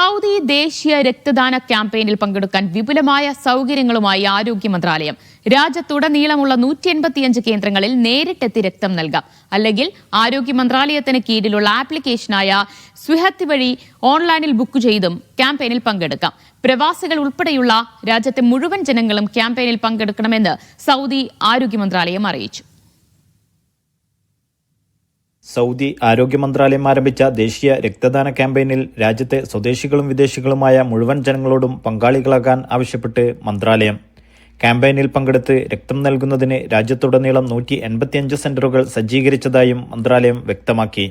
Saudi ദേശീയ രക്തദാന ക്യാമ്പയിനിൽ പങ്കെടുക്കാൻ വിപുലമായ സൗകര്യങ്ങളുമായി ആരോഗ്യ മന്ത്രാലയം. രാജ്യത്തുടനീളമുള്ള 185 കേന്ദ്രങ്ങളിൽ നേരിട്ടെത്തി രക്തം നൽകാം. അല്ലെങ്കിൽ ആരോഗ്യ മന്ത്രാലയത്തിന് കീഴിലുള്ള ആപ്ലിക്കേഷനായ സ്വിഹത്ത് വഴി ഓൺലൈനിൽ ബുക്ക് ചെയ്തും ക്യാമ്പയിനിൽ പങ്കെടുക്കാം. പ്രവാസികൾ ഉൾപ്പെടെയുള്ള രാജ്യത്തെ മുഴുവൻ ജനങ്ങളും ക്യാമ്പയിനിൽ പങ്കെടുക്കണമെന്ന് സൗദി ആരോഗ്യ മന്ത്രാലയം അറിയിച്ചു. സൗദി ആരോഗ്യ മന്ത്രാലയം ആരംഭിച്ച ദേശീയ രക്തദാന ക്യാമ്പയിനിൽ രാജ്യത്തെ സ്വദേശികളും വിദേശികളുമായ മുഴുവൻ ജനങ്ങളോടും പങ്കാളികളാകാൻ ആവശ്യപ്പെട്ട് മന്ത്രാലയം. ക്യാമ്പയിനിൽ പങ്കെടുത്ത് രക്തം നൽകുന്നതിന് രാജ്യത്തുടനീളം 185 സെന്ററുകൾ സജ്ജീകരിച്ചതായും മന്ത്രാലയം വ്യക്തമാക്കി.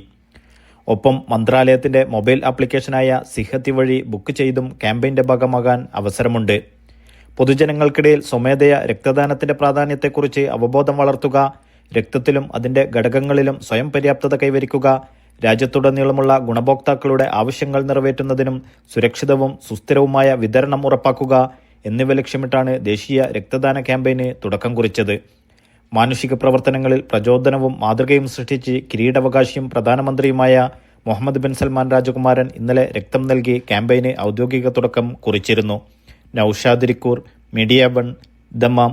ഒപ്പം മന്ത്രാലയത്തിന്റെ മൊബൈൽ ആപ്ലിക്കേഷനായ സിഹത്തി വഴി ബുക്ക് ചെയ്തും ക്യാമ്പയിന്റെ ഭാഗമാകാൻ അവസരമുണ്ട്. പൊതുജനങ്ങൾക്കിടയിൽ സ്വമേധയാ രക്തദാനത്തിന്റെ പ്രാധാന്യത്തെക്കുറിച്ച് അവബോധം വളർത്തുക, രക്തത്തിലും അതിന്റെ ഘടകങ്ങളിലും സ്വയം പര്യാപ്തത കൈവരിക്കുക, രാജ്യത്തുടനീളമുള്ള ഗുണഭോക്താക്കളുടെ ആവശ്യങ്ങൾ നിറവേറ്റുന്നതിനും സുരക്ഷിതവും സുസ്ഥിരവുമായ വിതരണം ഉറപ്പാക്കുക എന്നിവ ലക്ഷ്യമിട്ടാണ് ദേശീയ രക്തദാന ക്യാമ്പയിന് തുടക്കം കുറിച്ചത്. മാനുഷിക പ്രവർത്തനങ്ങളിൽ പ്രചോദനവും മാതൃകയും സൃഷ്ടിച്ച് കിരീടാവകാശിയും പ്രധാനമന്ത്രിയുമായ മുഹമ്മദ് ബിൻ സൽമാൻ രാജകുമാരൻ ഇന്നലെ രക്തം നൽകി ക്യാമ്പയിന് ഔദ്യോഗിക തുടക്കം കുറിച്ചിരുന്നു. Naushad Irikkur, media 1, Dammam.